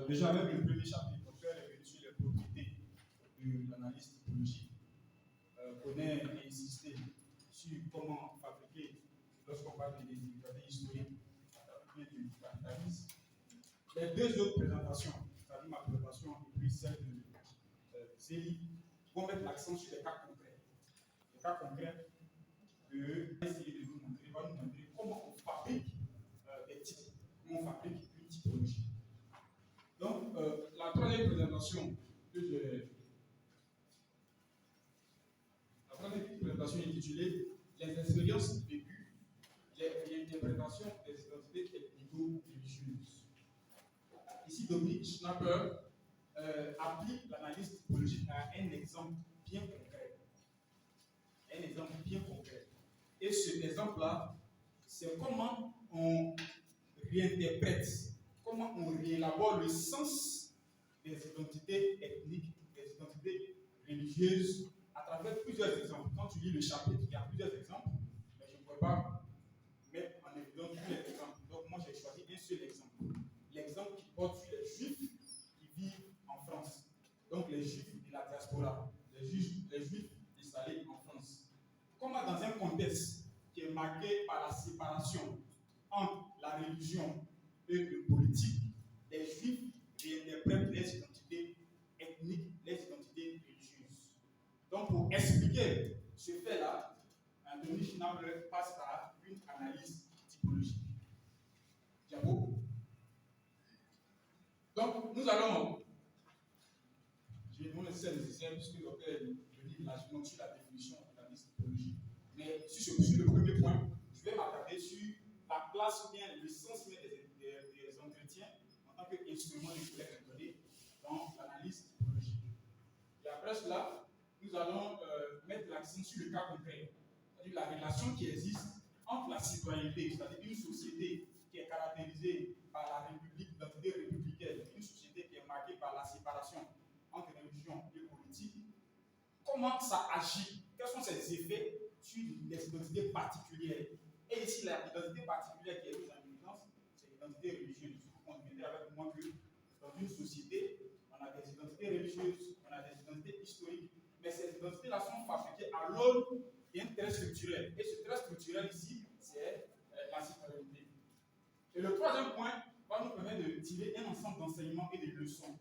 Déjà, avec le premier chapitre, le docteur est venu sur les propriétés de l'analyse typologique. Connaît et insisté sur comment fabriquer, lorsqu'on parle des individus historiques, du capitalisme. Les deux autres présentations, c'est-à-dire ma présentation et puis celle de Zélie, vont mettre l'accent sur les cas concrets. Les cas concrets essayer de nous montrer, va nous montrer comment on fabrique des types, comment on fabrique une typologie. Donc, la troisième présentation que la troisième présentation est intitulée Les expériences vécues, les interprétations des identités ethnico-religieuses. Ici, Dominique Schnapper applique l'analyse typologique à un exemple bien concret. Un exemple bien concret. Et cet exemple-là, c'est comment on réinterprète, comment on réélabore le sens des identités ethniques, des identités religieuses, à travers plusieurs exemples. Quand tu lis le chapitre, il y a plusieurs exemples, mais je ne pourrais pas mettre en évidence tous les exemples. Donc moi, j'ai choisi un seul exemple. L'exemple qui porte sur les Juifs qui vivent en France. Donc les Juifs de la diaspora, les Juifs installés en France. Comment dans un contexte qui est marqué par la séparation entre la religion et le politique, les Juifs réinterprètent les identités ethniques, les identités religieuses. Donc pour expliquer ce fait-là, Dominique Schnapper passe par une analyse typologique. Diabo. Donc nous allons, j'ai donné nécessaire puisque le docteur Denis largement sur la définition de l'analyse typologique. Mais sur le premier point, je vais m'attarder sur la place ou bien le sens des entretiens en tant qu'instrument de collecte de données dans l'analyse typologique. Et après cela, nous allons mettre l'accent sur le cas concret, c'est-à-dire la relation qui existe entre la citoyenneté, c'est-à-dire une société qui est caractérisée par la République, l'identité républicaine, une société qui est marquée par la séparation entre religion et politique. Comment ça agit? Quels sont ses effets sur les identités particulières? Et ici, l'identité particulière qui est mise en évidence, c'est l'identité religieuse. Vous conviendrez avec moi que dans une société, on a des identités religieuses, on a des identités historiques, mais ces identités-là sont fabriquées à l'aune d'un trait structurel. Et ce trait structurel ici, c'est la citoyenneté. Et le troisième point va nous permettre de tirer un ensemble d'enseignements et de leçons.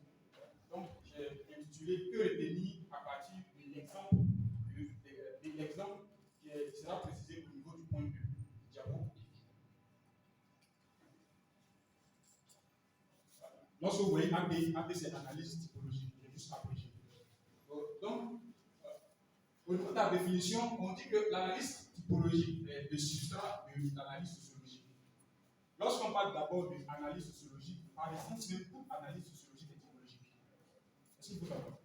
Donc, j'ai intitulé Que retenir à partir de l'exemple qui sera précisé au niveau du point 2. Diabo. Lorsque vous voyez AD c'est l'analyse typologique, j'ai juste abrégé. Donc, au niveau de la définition, on dit que l'analyse typologique est le substrat de l'analyse sociologique. Lorsqu'on parle d'abord de l'analyse sociologique, par exemple, c'est toute analyse sociologique et typologique. Est-ce qu'il faut savoir?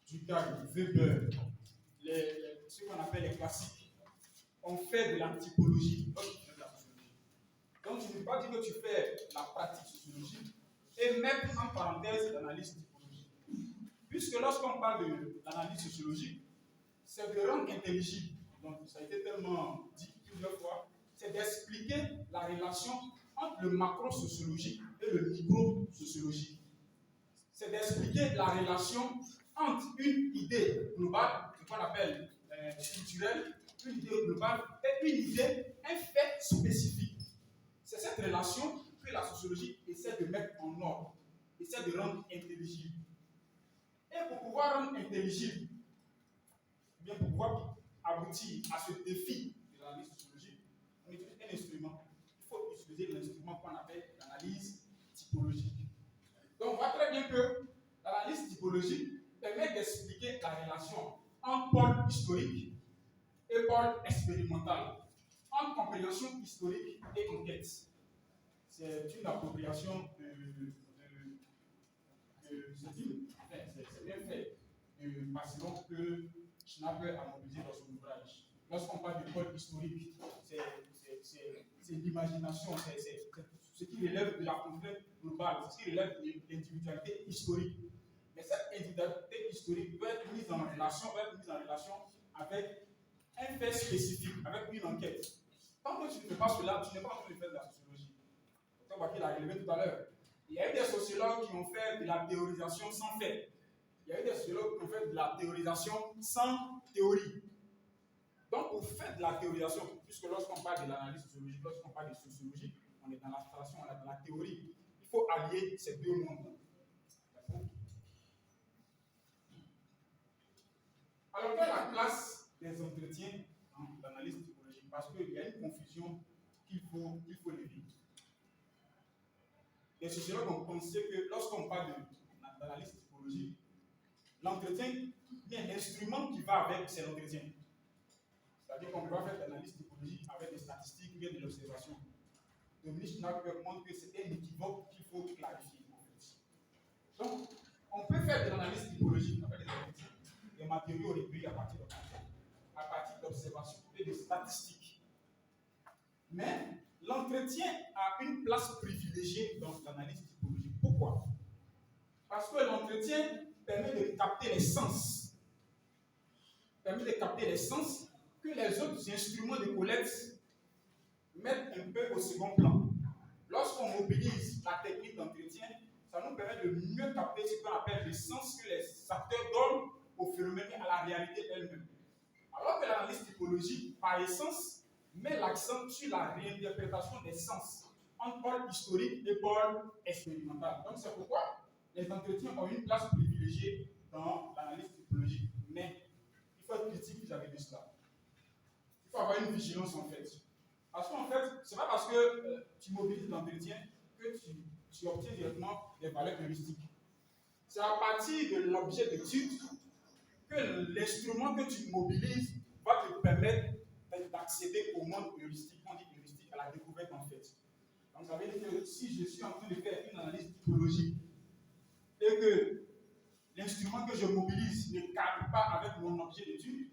Ducard, Weber, ce qu'on appelle les classiques, on fait de la typologie lorsque tu fais de la sociologie. Donc, tu ne peux pas dire que tu fais la pratique sociologique et mettre en parenthèse l'analyse typologique. Puisque lorsqu'on parle de l'analyse sociologique, c'est de rendre intelligible, donc ça a été tellement dit plusieurs fois, c'est d'expliquer la relation entre le macro-sociologique et le micro-sociologique. C'est d'expliquer la relation entre une idée globale, ce qu'on appelle structurelle, une idée globale et une idée, un fait spécifique. C'est cette relation que la sociologie essaie de mettre en ordre, essaie de rendre intelligible. Et pour pouvoir rendre intelligible, bien pour pouvoir aboutir à ce défi de l'analyse sociologique, on utilise un instrument. Il faut utiliser l'instrument qu'on appelle l'analyse typologique. Donc on voit très bien que l'analyse typologique permet d'expliquer la relation entre pôle historique et pôle expérimental, entre compréhension historique et enquête. C'est une appropriation c'est bien fait de Massillon que Schnapper a mobilisé dans son ouvrage. Lorsqu'on parle de pôle historique, c'est l'imagination, c'est ce qui relève de la contrainte globale, c'est ce qui relève de l'individualité historique. Mais cette individualité historique doit être mise en relation avec un fait spécifique, avec une enquête. Tant que tu ne fais pas cela, tu n'es pas en train de faire de la sociologie. C'est ce qu'il a relevé tout à l'heure. Il y a eu des sociologues qui ont fait de la théorisation sans fait. Il y a eu des sociologues qui ont fait de la théorisation sans théorie. Donc, pour faire de la théorisation, puisque lorsqu'on parle de l'analyse sociologique, lorsqu'on parle de sociologie, on est dans l'abstraction, on est dans la théorie. Il faut allier ces deux mondes. Alors, quelle est la place des entretiens dans l'analyse typologique? Parce qu'il y a une confusion qu'il faut lever. Les sociologues ont pensé que lorsqu'on parle d'analyse typologique, l'entretien, bien l'instrument qui va avec, c'est l'entretien. C'est-à-dire qu'on peut faire de l'analyse typologique avec des statistiques ou bien de l'observation. Dominique Schnapper montre que c'est un équivoque qu'il faut clarifier. Donc, on peut faire de l'analyse typologique avec des matériaux recueillis à partir d'observations et de statistiques. Mais l'entretien a une place privilégiée dans l'analyse typologique. Pourquoi? Parce que l'entretien permet de capter les sens. Permet de capter les sens que les autres instruments de collecte mettent un peu au second plan. Lorsqu'on mobilise la technique d'entretien, ça nous permet de mieux capter ce qu'on appelle les sens que les acteurs donnent au phénomène et à la réalité elle-même. Alors que l'analyse typologique, par essence, met l'accent sur la réinterprétation des sens entre pôle historique et pôle expérimental. Donc c'est pourquoi les entretiens ont une place privilégiée dans l'analyse typologique. Mais il faut être critique vis-à-vis de cela. Il faut avoir une vigilance en fait. Parce qu'en fait, ce n'est pas parce que tu mobilises l'entretien que tu obtiens directement des valeurs heuristiques. C'est à partir de l'objet d'étude que l'instrument que tu mobilises va te permettre d'accéder au monde heuristique. On dit heuristique à la découverte en fait. Donc ça veut dire que si je suis en train de faire une analyse typologique et que l'instrument que je mobilise ne cadre pas avec mon objet d'étude,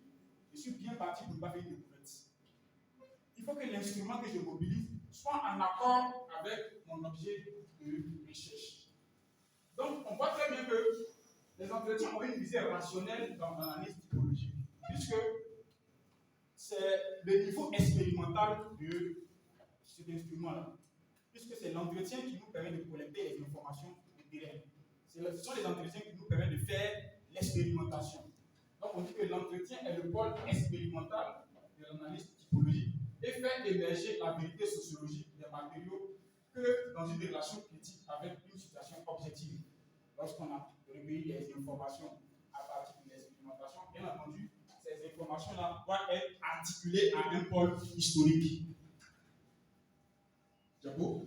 je suis bien parti pour ne pas faire une découverte. Il faut que l'instrument que je mobilise soit en accord avec mon objet de recherche. Donc, on voit très bien que les entretiens ont une visée rationnelle dans l'analyse typologique, puisque c'est le niveau expérimental de cet instrument-là, puisque c'est l'entretien qui nous permet de collecter les informations du terrain. Ce sont les entretiens qui nous permettent de faire l'expérimentation. Donc, on dit que l'entretien est le pôle expérimental de l'analyse typologique et fait émerger la vérité sociologique des matériaux que dans une relation critique avec une situation objective. Lorsqu'on a recueilli les informations à partir de l'expérimentation, bien entendu, ces informations-là doivent être articulées à un pôle historique. D'accord?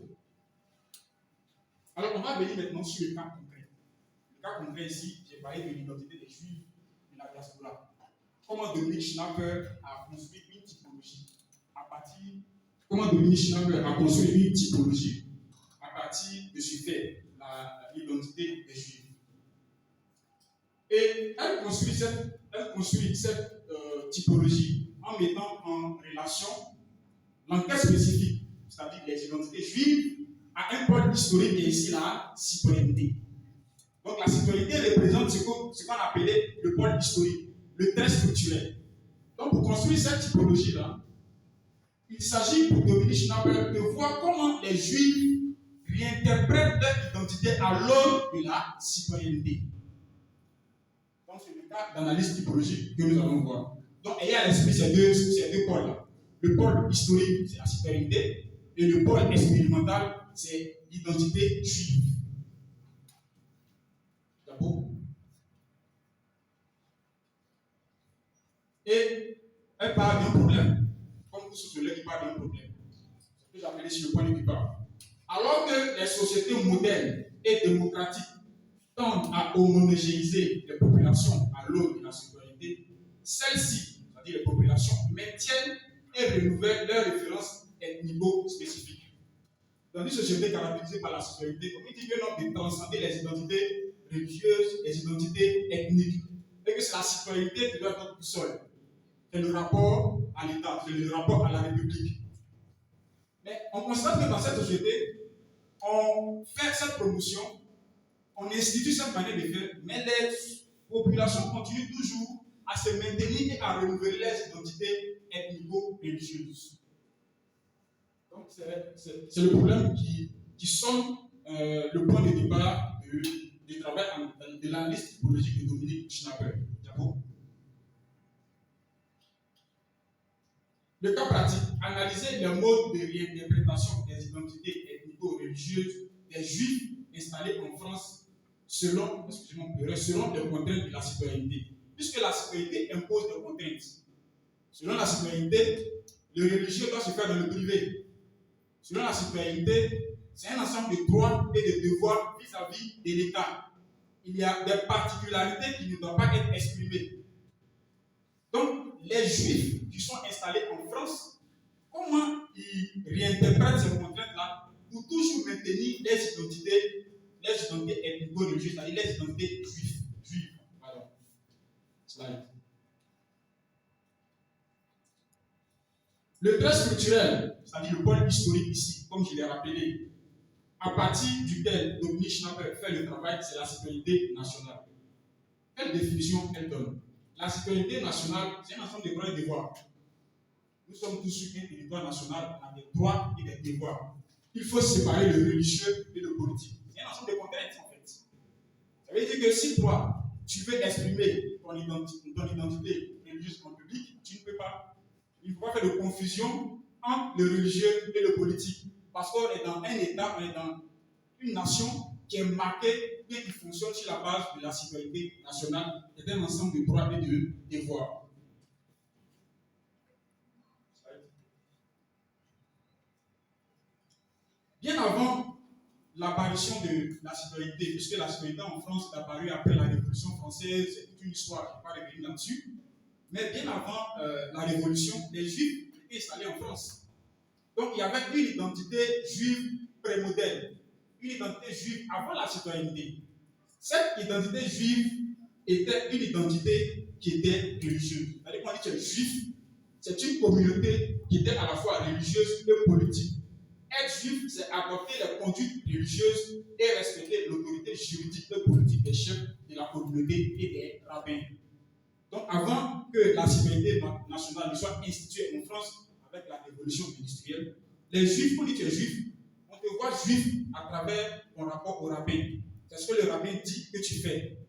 Alors, on va venir maintenant sur le cas concret. Le cas concret ici, j'ai parlé de l'identité des Juifs de la diaspora. Comment Dominique Schnapper a construit une typologie à partir de ce fait, l'identité des Juifs. Et elle construit cette typologie en mettant en relation l'enquête spécifique, c'est-à-dire les identités juives, à un pôle historique et ici la citoyenneté. Donc la citoyenneté représente ce qu'on appelait le pôle historique, le trait structurel. Donc pour construire cette typologie-là, il s'agit pour Dominique Schnapper de voir comment les Juifs réinterprètent leur identité à l'aune de la citoyenneté. Donc c'est le cas d'analyse typologique que nous allons voir. Donc ayez à l'esprit ces deux pôles-là. Le pôle historique, c'est la citoyenneté, et le pôle expérimental, c'est l'identité juive. D'accord? Et elle parle d'un problème. Comme vous sociologues qui parlent d'un problème. C'est ce que j'appelais sur le point de départ. Alors que les sociétés modernes et démocratiques tendent à homogénéiser les populations à l'aune de la citoyenneté, celles-ci, c'est-à-dire les populations, maintiennent et renouvellent leurs références ethnico-spécifiques. Dans une société caractérisée par la citoyenneté, on dit que l'homme de transcender les identités religieuses, les identités ethniques, et que c'est la citoyenneté qui doit être tout seul. C'est le rapport à l'État, c'est le rapport à la République. Mais on constate que dans cette société, on fait cette promotion, on institue cette manière de faire, mais les populations continuent toujours à se maintenir et à renouveler les identités ethnico-religieuses. Donc c'est le problème qui sonne le point de départ du travail de l'analyse typologique de Dominique Schnapper. Le cas pratique, analyser les modes de réinterprétation des identités ethnico-religieuses des Juifs installés en France selon les contraintes de la citoyenneté. Puisque la citoyenneté impose des contraintes. Selon la citoyenneté, le religieux doit se faire dans le privé. Selon la citoyenneté, c'est un ensemble de droits et de devoirs vis-à-vis de l'État. Il y a des particularités qui ne doivent pas être exprimées. Donc, les Juifs qui sont installés en France, comment ils réinterprètent ces contraintes-là pour toujours maintenir les identités ethnico-religieuses, c'est-à-dire les identités juives. Pardon. Slide. Le trait structurel, c'est-à-dire le pôle historique ici, comme je l'ai rappelé, à partir duquel Dominique Schnapper fait le travail, c'est la citoyenneté nationale. Quelle définition elle donne? La citoyenneté nationale, c'est un ensemble de droits et de devoirs. Nous sommes tous sur un territoire national, on a des droits et des devoirs. Il faut séparer le religieux et le politique. C'est un ensemble de contraintes en fait. Ça veut dire que si toi, tu veux exprimer ton identité religieuse en public, tu ne peux pas. Il ne faut pas faire de confusion entre le religieux et le politique. Parce qu'on est dans un État, on est dans une nation qui est marquée et qui fonctionne sur la base de la citoyenneté nationale et d'un ensemble de droits et de devoirs. Bien avant l'apparition de la citoyenneté, puisque la citoyenneté en France est apparue après la Révolution française, c'est toute une histoire, je ne vais pas revenir là-dessus. Mais bien avant la Révolution, les Juifs étaient installés en France. Donc il y avait une identité juive prémoderne, une identité juive avant la citoyenneté. Cette identité juive était une identité qui était religieuse. C'est-à-dire qu'on dit que juif, c'est une communauté qui était à la fois religieuse et politique. Être juif, c'est adopter les conduites religieuses et respecter l'autorité juridique et politique des chefs de la communauté et des rabbins. Donc, avant que la citoyenneté nationale ne soit instituée en France avec la révolution industrielle, les juifs, on dit que tu es juif, on te voit juif à travers ton rapport au rabbin. C'est ce que le rabbin dit que tu fais.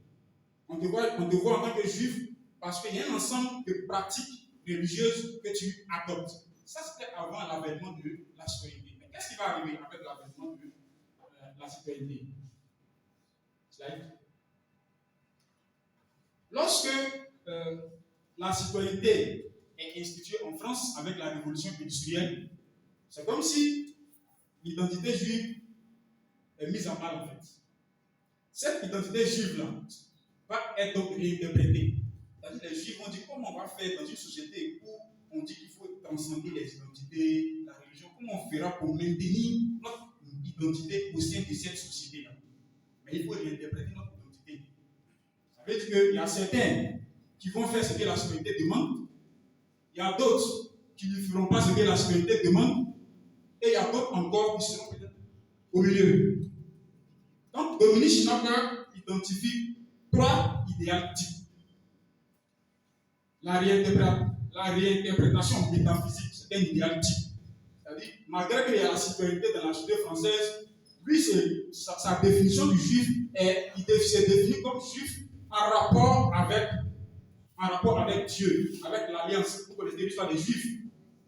On te voit en tant que juif parce qu'il y a un ensemble de pratiques religieuses que tu adoptes. Ça, c'était avant l'avènement de la citoyenneté. Mais qu'est-ce qui va arriver avec l'avènement de la citoyenneté? Slide. Lorsque la citoyenneté est instituée en France avec la révolution industrielle, c'est comme si l'identité juive est mise en mal en fait. Cette identité juive-là va être donc réinterprétée. C'est-à-dire les juifs vont dire comment on va faire dans une société où on dit qu'il faut transcender les identités, la religion, comment on fera pour maintenir notre identité au sein de cette société-là. Mais il faut réinterpréter notre identité. Ça veut dire qu'il y a certains qui vont faire ce que la citoyenneté demande, il y a d'autres qui ne feront pas ce que la citoyenneté demande, et il y a d'autres encore qui seront peut-être au milieu. Donc, Dominique Schnapper identifie 3 idéaux types. La réinterprétation métaphysique, c'est un idéal type. C'est-à-dire, malgré qu'il y a la citoyenneté dans la société française, lui, sa définition du juif, il se définit comme juif en rapport avec Dieu, avec l'alliance. Vous connaissez l'histoire des Juifs.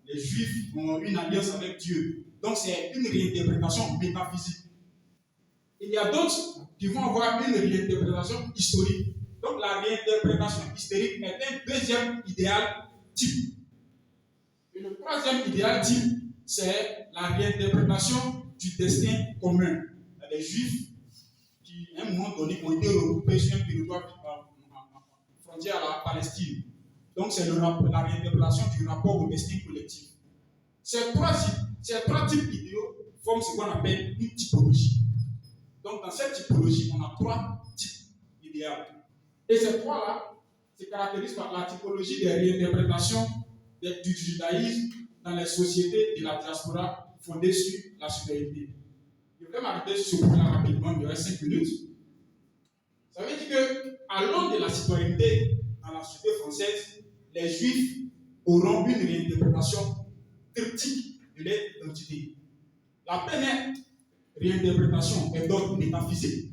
Les Juifs ont une alliance avec Dieu. Donc, c'est une réinterprétation métaphysique. Il y a d'autres qui vont avoir une réinterprétation historique. Donc, la réinterprétation historique est un deuxième idéal type. Et le troisième idéal type, c'est la réinterprétation du destin commun. Il y a des Juifs qui, à un moment donné, ont été regroupés sur un territoire frontière à la Palestine. Donc, c'est la réinterprétation du rapport au destin collectif. Ces trois types d'idéaux forment ce qu'on appelle une typologie. Donc, dans cette typologie, on a 3 types d'idéaux. Et ces 3-là se caractérisent par la typologie des réinterprétations du judaïsme dans les sociétés de la diaspora fondées sur la citoyenneté. Je vais m'arrêter sur ce point-là rapidement, il y aura 5 minutes. Ça veut dire qu'à l'aune de la citoyenneté dans la société française, les Juifs auront une réinterprétation critique de leur identité. La première réinterprétation est d'ordre métaphysique.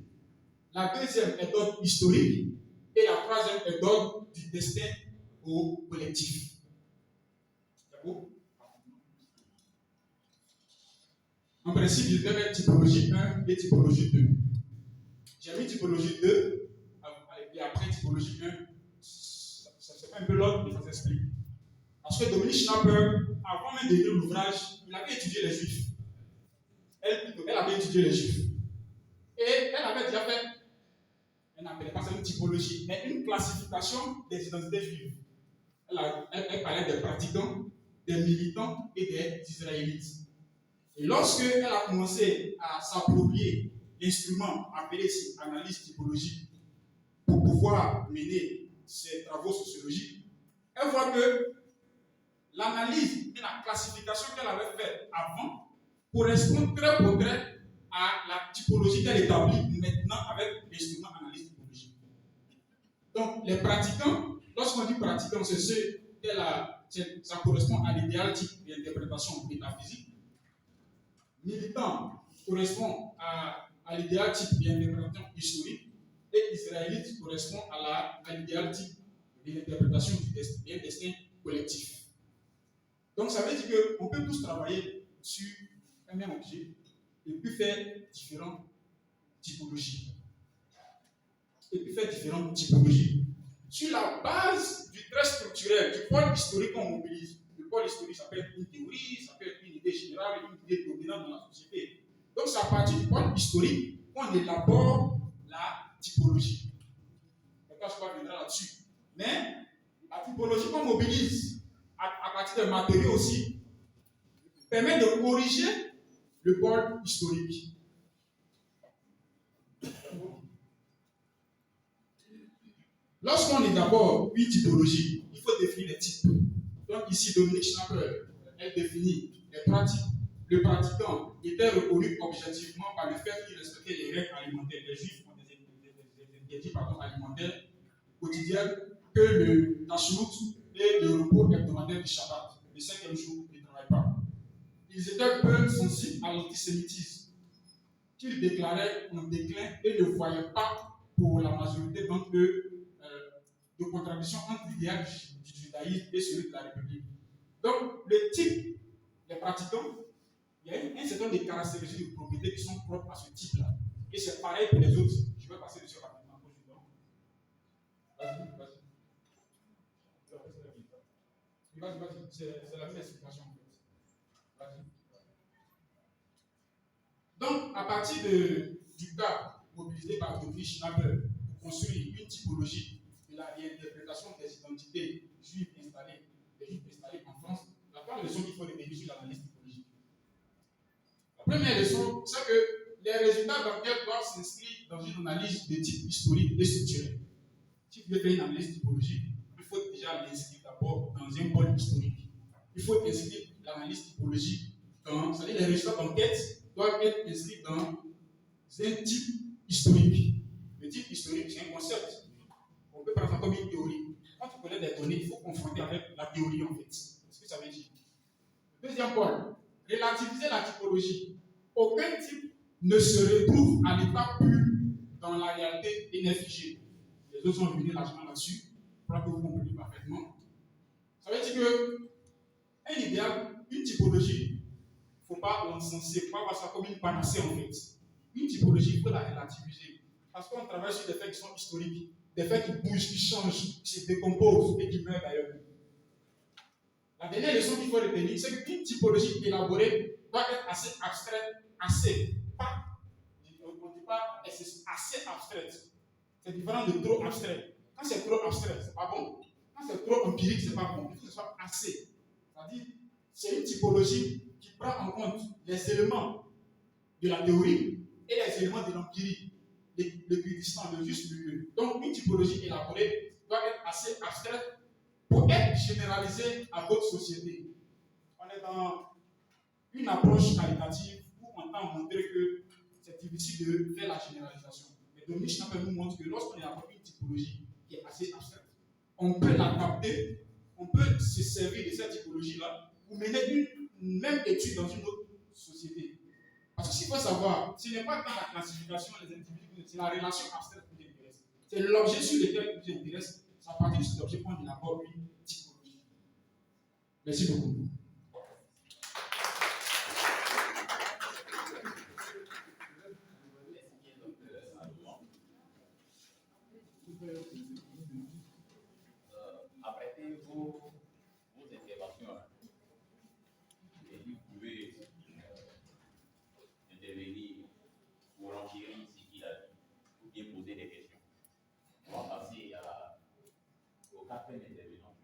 La deuxième est d'ordre historique. Et la troisième est d'ordre du destin au collectif. D'accord? En principe, je vais mettre typologie 1 et typologie 2. J'ai mis typologie 2 et après typologie 1. Ça se fait un peu l'ordre, mais ça s'explique. Parce que Dominique Schnapper, avant même d'écrire l'ouvrage, il avait étudié les Juifs. Elle avait étudié les Juifs. Et elle avait déjà fait, elle n'appelait pas ça une typologie, mais une classification des identités juives. Elle parlait des pratiquants, des militants et des Israélites. Et lorsque elle a commencé à s'approprier l'instrument appelé ici analyse typologique pour pouvoir mener ses travaux sociologiques, elle voit que l'analyse et la classification qu'elle avait faite avant correspond très pour trait à la typologie qu'elle établit maintenant avec l'instrument analyse typologique. Donc, les pratiquants, lorsqu'on dit pratiquants, c'est ceux ça correspond à l'idéal type d'interprétation métaphysique. Militant correspond à l'idéal type d'interprétation historique. Et israélite correspond à l'idéal type d'interprétation du destin collectif. Donc, ça veut dire qu'on peut tous travailler sur un même objet et puis faire différentes typologies. Sur la base du trait structurel, du pôle historique qu'on mobilise. Le pôle historique, ça peut être une théorie, ça peut être une idée générale, une idée dominante dans la société. Donc, c'est à partir du pôle historique qu'on élabore la typologie. Je ne vais pas revenir là-dessus. Mais la typologie qu'on mobilise à partir des matériaux aussi permet de corriger le pôle historique. Lorsqu'on est d'abord une typologie, il faut définir les types. Donc ici, Dominique Schnapper, elle définit les pratiques. Le pratiquant était reconnu objectivement par le fait qu'il respectait les règles alimentaires. Les Juifs ont des interdits alimentaires quotidiens que le tashlut et le repos hebdomadaire du Shabbat, le 5e jour, ils ne travaillent pas. Ils étaient peu sensibles à l'antisémitisme, qu'ils déclaraient en déclin et ne voyaient pas pour la majorité d'entre eux de contradiction entre l'idéal du judaïsme et celui de la République. Donc, le type des pratiquants, il y a un certain nombre de caractéristiques de propriété qui sont propres à ce type-là. Et c'est pareil pour les autres. Je vais passer dessus rapidement. Vas-y. C'est la même explication en fait. Vas-y. Donc, à partir du cas mobilisé par Dominique Schnapper pour construire une typologie de la réinterprétation des identités juives installées en France, la première leçon qu'il faut retenir sur l'analyse typologique. La première leçon, c'est que les résultats d'enquête doivent s'inscrire dans une analyse de type historique et structurel. Si tu veux faire une analyse typologique, il faut déjà l'inscrire d'abord dans un pôle historique. Il faut inscrire l'analyse typologique c'est-à-dire les résultats d'enquête doivent être inscrits dans un type historique. Le type historique, c'est un concept. On peut prendre ça comme une théorie. Quand tu connais des données, il faut confronter avec la théorie en fait. C'est ce que ça veut dire. Deuxième point, relativiser la typologie. Aucun type ne se retrouve à l'état pur dans la réalité et n'est figé. Les autres sont venus largement là-dessus, pour que vous compreniez parfaitement. Ça veut dire que un idéal, une typologie, il ne faut pas l'encenser, il ne faut pas voir ça comme une panacée en fait. Une typologie, il faut la relativiser. Parce qu'on travaille sur des faits qui sont historiques, des faits qui bougent, qui changent, qui se décomposent et qui meurent d'ailleurs. La dernière leçon qu'il faut retenir, c'est qu'une typologie élaborée doit être assez abstraite, on ne dit pas assez abstraite. C'est différent de trop abstrait. Quand c'est trop abstrait, c'est pas bon. Quand c'est trop empirique, c'est pas bon. Il faut que ce soit assez. C'est-à-dire, c'est une typologie qui prend en compte les éléments de la théorie et les éléments de l'empirie, l'équidistant, le juste milieu. Donc, une typologie élaborée doit être assez abstraite pour être généralisée à d'autres sociétés. On est dans une approche qualitative où on tend à montrer que c'est difficile de faire la généralisation. Mais Dominique Schnapper nous montre que lorsqu'on élabore une typologie qui est assez abstraite, on peut l'adapter, on peut se servir de cette typologie-là pour mener une même étude dans une autre société. Parce que ce qu'il faut savoir, ce n'est pas tant la classification des individus, c'est la relation abstraite qui vous intéresse. C'est l'objet sur lequel vous intéresse. C'est à partir de cet objet qu'on élabore une typologie. Merci beaucoup. Après vos interventions, et vous pouvez intervenir pour enchérir ce qu'il a dit, ou bien poser des questions. On va passer au quatrième intervenant.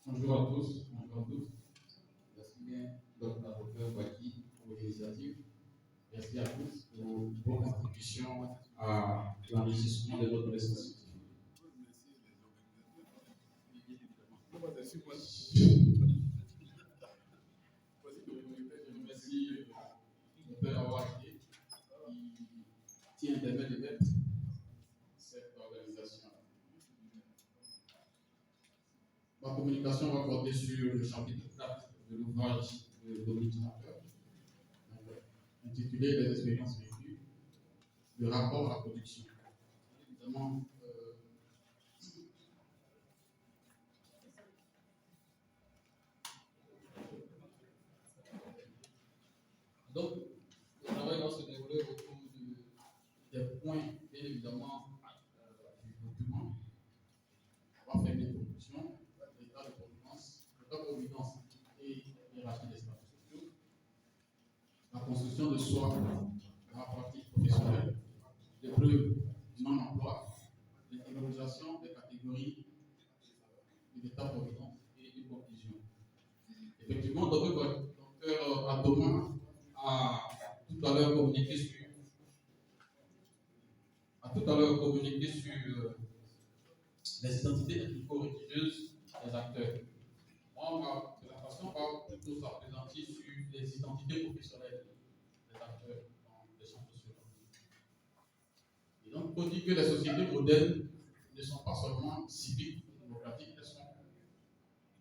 Bonjour à tous, bonjour à tous. Merci bien, Dr. Baki, pour l'initiative. Merci à tous pour vos contributions à l'enrichissement de notre message. Je remercie Dr. Awaki qui intervient de mettre cette organisation. Ma communication va porter sur le chapitre 4 de l'ouvrage de Dominique Marqueur, intitulé Les expériences vécues, le rapport à la production. Évidemment, donc, le travail va se dérouler autour des points, bien évidemment, du document. On va faire des productions, l'état de providence et hiérarchie des statuts sociaux, la construction de soi dans la pratique professionnelle, les preuves du non-emploi, l'intériorisation des catégories de l'état-providence et une conclusion. Effectivement, docteur Atoma a tout à l'heure communiqué sur les identités ethnico-religieuses des acteurs. Moi, ma présentation va plutôt s'appesantir sur les identités professionnelles des acteurs dans les champs sociaux. Et donc, on dit que les sociétés modernes ne sont pas seulement civiques et démocratiques, elles sont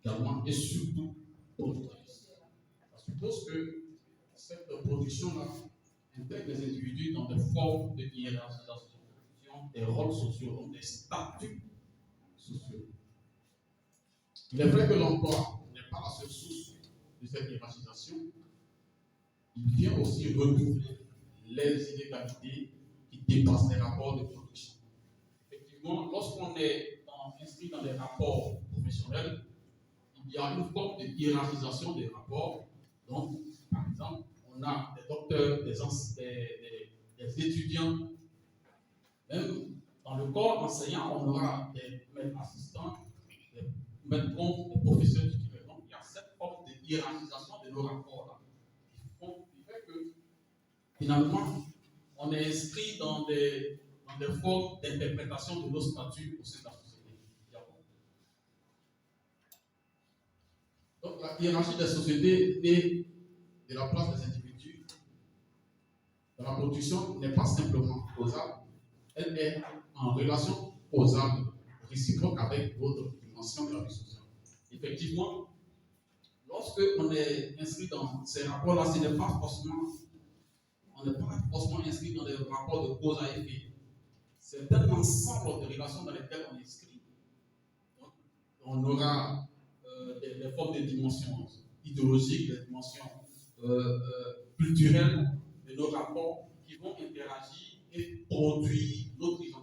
également et surtout productivistes. Ça suppose que cette production-là intègre les individus dans des formes de hiérarchisation des rôles sociaux, donc des statuts sociaux. Il est vrai que l'emploi n'est pas la seule source de cette hiérarchisation. Il vient aussi renouveler les inégalités qui dépassent les rapports de production. Effectivement, lorsqu'on est inscrit dans des rapports professionnels, il y a une forme de hiérarchisation des rapports. Donc, par exemple, on a des docteurs, des étudiants. Même dans le corps enseignant, on aura des maîtres assistants, des maîtres profs, des professeurs titulaires. Donc, il y a cette forme de hiérarchisation de nos rapports-là. Qui fait que, finalement, on est inscrit dans des formes d'interprétation de nos statuts au sein de la société. Donc, la hiérarchie des sociétés et de la place des individus dans la production n'est pas simplement causale. Elle est en relation causale, réciproque avec d'autres dimensions de la vie sociale. Effectivement, lorsque on est inscrit dans ces rapports-là, on n'est pas forcément inscrit dans des rapports de cause à effet. C'est un ensemble de relations dans lesquelles on est inscrit. Donc, on aura des formes de dimensions idéologiques, des dimensions culturelles de nos rapports qui vont interagir et produire notre identité.